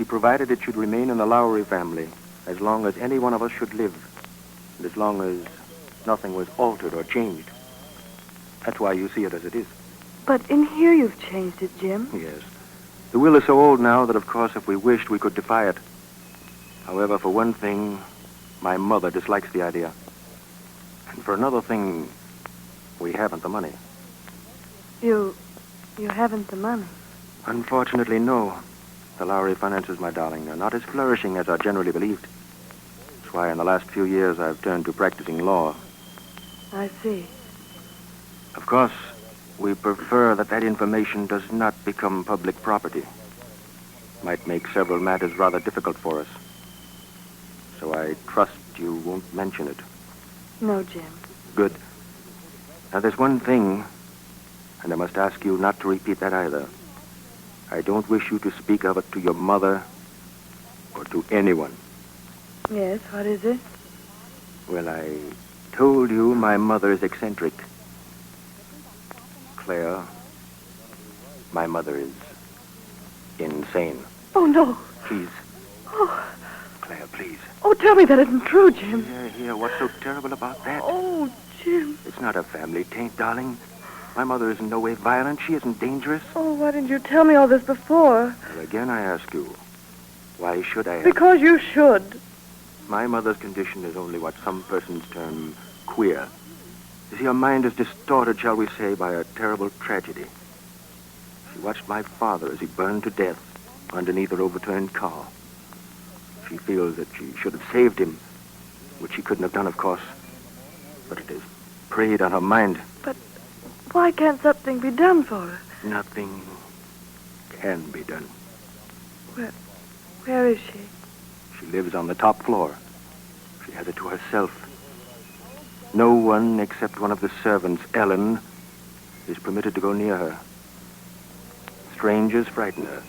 She provided it should remain in the Lowry family as long as any one of us should live, and as long as nothing was altered or changed. That's why you see it as it is. But in here you've changed it, Jim. Yes. The will is so old now that, of course, if we wished, we could defy it. However, for one thing, my mother dislikes the idea. And for another thing, we haven't the money. You haven't the money? Unfortunately, no. The Lowry finances, my darling, are not as flourishing as are generally believed. That's why in the last few years I've turned to practicing law. I see. Of course, we prefer that information does not become public property. Might make several matters rather difficult for us. So I trust you won't mention it. No, Jim. Good. Now, there's one thing, and I must ask you not to repeat that either. I don't wish you to speak of it to your mother or to anyone. Yes, what is it? Well, I told you my mother is eccentric. Claire, my mother is insane. Oh, no. Please. Oh. Claire, please. Oh, tell me that isn't true, Jim. Here, what's so terrible about that? Oh, Jim. It's not a family taint, darling. My mother is in no way violent. She isn't dangerous. Oh, why didn't you tell me all this before? Well, again, I ask you, why should I have... Because you should. My mother's condition is only what some persons term queer. You see, her mind is distorted, shall we say, by a terrible tragedy. She watched my father as he burned to death underneath her overturned car. She feels that she should have saved him, which she couldn't have done, of course. But it has preyed on her mind. But why can't something be done for her? Nothing can be done. Where is she? She lives on the top floor. She has it to herself. No one except one of the servants, Ellen, is permitted to go near her. Strangers frighten her.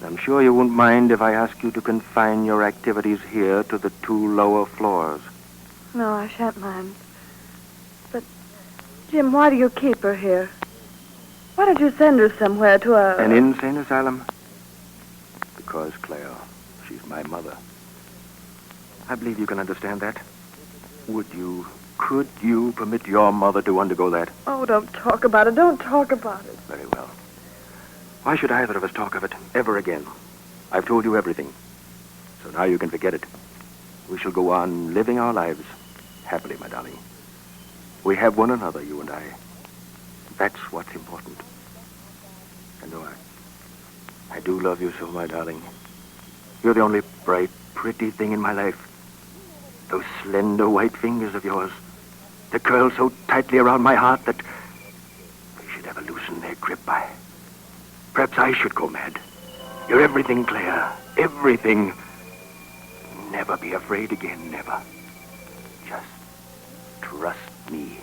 I'm sure you won't mind if I ask you to confine your activities here to the 2 lower floors. No, I shan't mind. But, Jim, why do you keep her here? Why don't you send her somewhere to an insane asylum? Because, Claire, she's my mother. I believe you can understand that. Could you permit your mother to undergo that? Oh, don't talk about it. Don't talk about it. Very well. Why should either of us talk of it ever again? I've told you everything. So now you can forget it. We shall go on living our lives happily, my darling. We have one another, you and I. That's what's important. And though I do love you so, my darling. You're the only bright, pretty thing in my life. Those slender white fingers of yours, they curl so tightly around my heart that they should ever loosen their grip. Perhaps I should go mad. You're everything, Claire. Everything. Never be afraid again, never. Just trust me.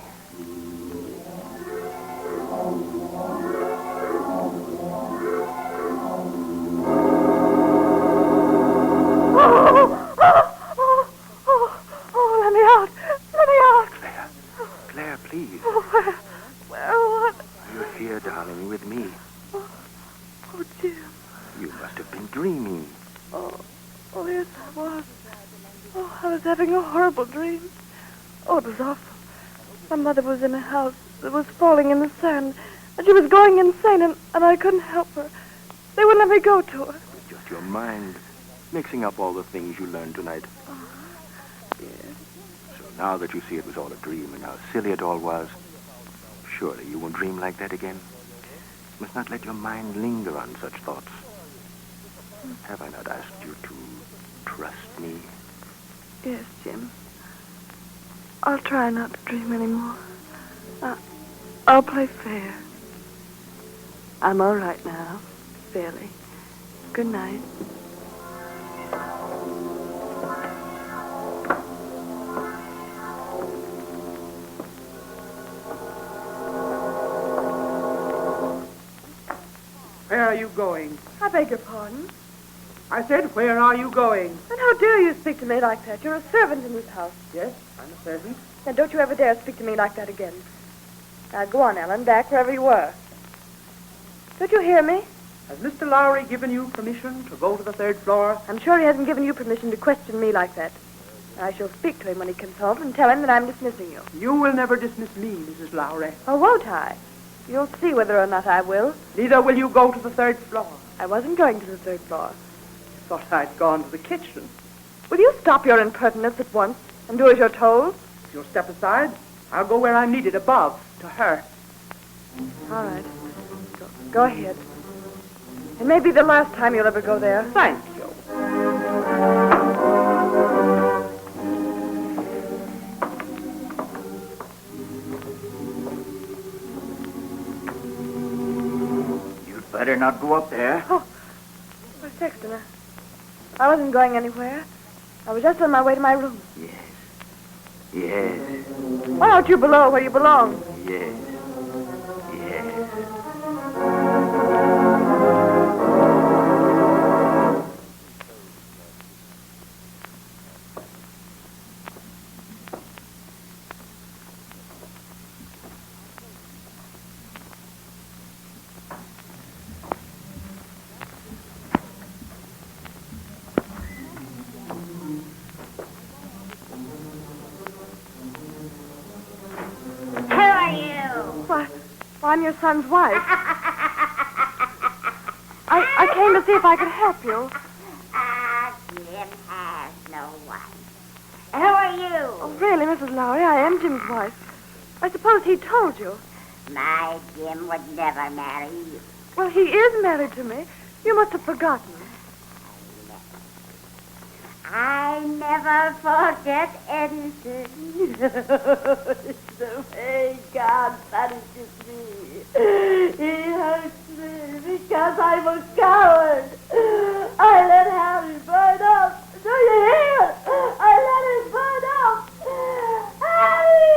Let me out. Let me out. Claire, please. Where, what? You're here, darling, with me. Oh, Jim. You must have been dreaming. Oh, yes, I was. Oh, I was having a horrible dream. Oh, it was awful. My mother was in a house that was falling in the sand, and she was going insane, and I couldn't help her. They wouldn't let me go to her. It's just your mind, mixing up all the things you learned tonight. Oh, yes. So now that you see it was all a dream and how silly it all was, surely you won't dream like that again. You must not let your mind linger on such thoughts. Have I not asked you to trust me? Yes, Jim. I'll try not to dream anymore. I'll play fair. I'm all right now, fairly. Good night. Where are you going? I beg your pardon. I said, where are you going? And how dare you speak to me like that? You're a servant in this house. Yes, I'm a servant. And don't you ever dare speak to me like that again. Now, go on, Ellen, back wherever you were. Don't you hear me? Has Mr. Lowry given you permission to go to the third floor? I'm sure he hasn't given you permission to question me like that. I shall speak to him when he comes home and tell him that I'm dismissing you. You will never dismiss me, Mrs. Lowry. Or won't I? You'll see whether or not I will. Neither will you go to the third floor. I wasn't going to the third floor. Thought I'd gone to the kitchen. Will you stop your impertinence at once and do as you're told? If you'll step aside, I'll go where I'm needed, above, to her. All right. Go ahead. It may be the last time you'll ever go there. Thank you. You'd better not go up there. Oh, where's Sexton? I wasn't going anywhere. I was just on my way to my room. Yes. Why aren't you below where you belong? Yes. I'm your son's wife. I came to see if I could help you. Jim has no wife. Who are you? Oh, really, Mrs. Lowry, I am Jim's wife. I suppose he told you. My Jim would never marry you. Well, he is married to me. You must have forgotten. I never forget anything. The way God punishes me. He hurts me because I'm a coward. I let Harry burn up. Do you hear? I let him burn up. Harry,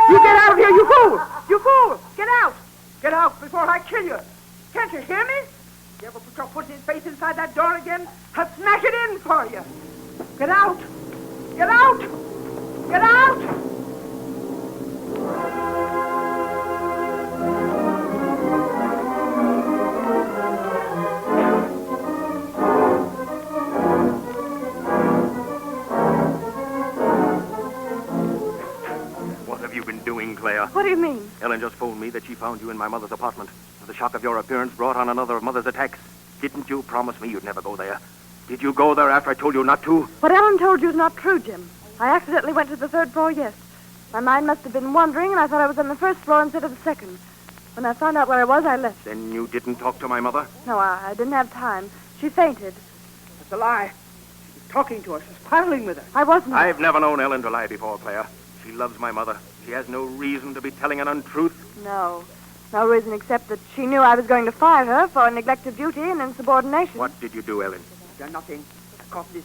You get out of here, you fool! You fool! Get out! Get out before I kill you! Can't you hear me? You ever put your foot in his face inside that door again, I'll smash it in for you! Get out! Get out! Get out! What have you been doing, Claire? What do you mean? Ellen just phoned me that she found you in my mother's apartment. The shock of your appearance brought on another of Mother's attacks. Didn't you promise me you'd never go there? Did you go there after I told you not to? What Ellen told you is not true, Jim. I accidentally went to the third floor, yes. My mind must have been wandering, and I thought I was on the first floor instead of the second. When I found out where I was, I left. Then you didn't talk to my mother? No, I didn't have time. She fainted. That's a lie. She's talking to her. She's quarreling with her. I wasn't. I've never known Ellen to lie before, Claire. She loves my mother. She has no reason to be telling an untruth. No. No reason except that she knew I was going to fire her for neglect of duty and insubordination. What did you do, Ellen? I've done nothing. I caught this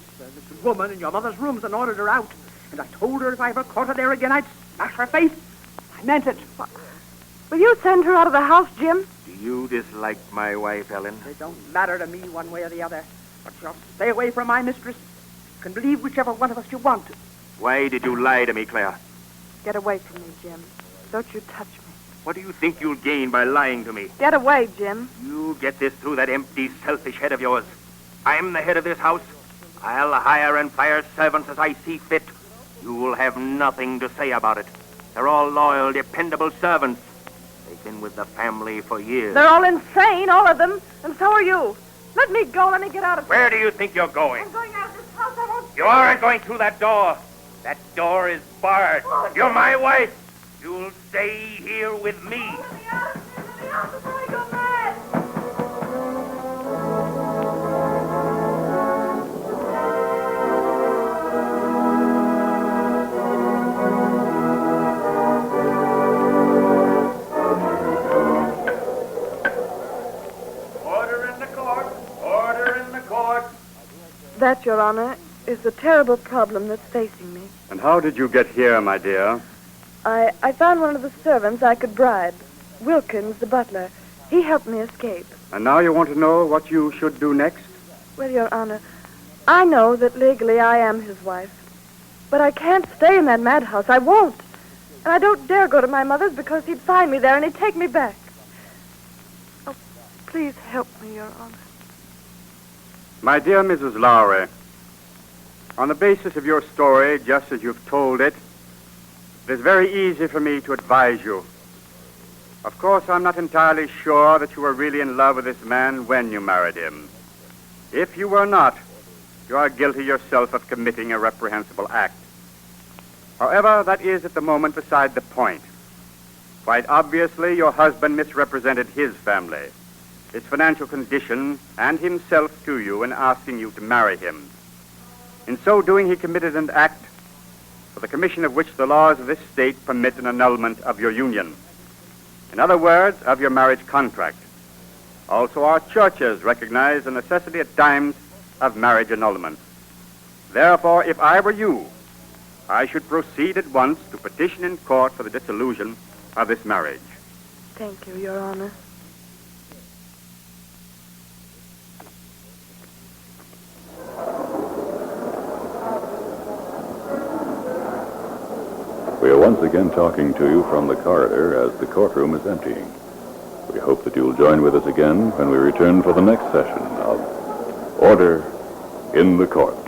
woman in your mother's rooms and ordered her out. And I told her if I ever caught her there again, I'd smash her face. I meant it. Will you send her out of the house, Jim? Do you dislike my wife, Ellen? It don't matter to me one way or the other. But you'll stay away from my mistress. You can believe whichever one of us you want. Why did you lie to me, Claire? Get away from me, Jim. Don't you touch me. What do you think you'll gain by lying to me? Get away, Jim. You'll get this through that empty, selfish head of yours. I'm the head of this house. I'll hire and fire servants as I see fit. You'll have nothing to say about it. They're all loyal, dependable servants. They've been with the family for years. They're all insane, all of them. And so are you. Let me go. Let me get out of here. Where do you think you're going? I'm going out of this house. I won't... You aren't going through that door. That door is barred. Oh, You're my wife. You'll stay here with me. Let me out of here. Let me out before I go mad. Order in the court. Order in the court. That, Your Honor, is the terrible problem that's facing me. And how did you get here, my dear? I found one of the servants I could bribe. Wilkins, the butler. He helped me escape. And now you want to know what you should do next? Well, Your Honor, I know that legally I am his wife. But I can't stay in that madhouse. I won't. And I don't dare go to my mother's because he'd find me there and he'd take me back. Oh, please help me, Your Honor. My dear Mrs. Lowry, on the basis of your story, just as you've told it, it is very easy for me to advise you. Of course, I'm not entirely sure that you were really in love with this man when you married him. If you were not, you are guilty yourself of committing a reprehensible act. However, that is at the moment beside the point. Quite obviously, your husband misrepresented his family, his financial condition, and himself to you in asking you to marry him. In so doing, he committed an act for the commission of which the laws of this state permit an annulment of your union. In other words, of your marriage contract. Also, our churches recognize the necessity at times of marriage annulment. Therefore, if I were you, I should proceed at once to petition in court for the dissolution of this marriage. Thank you, Your Honor. We are once again talking to you from the corridor as the courtroom is emptying. We hope that you'll join with us again when we return for the next session of Order in the Court.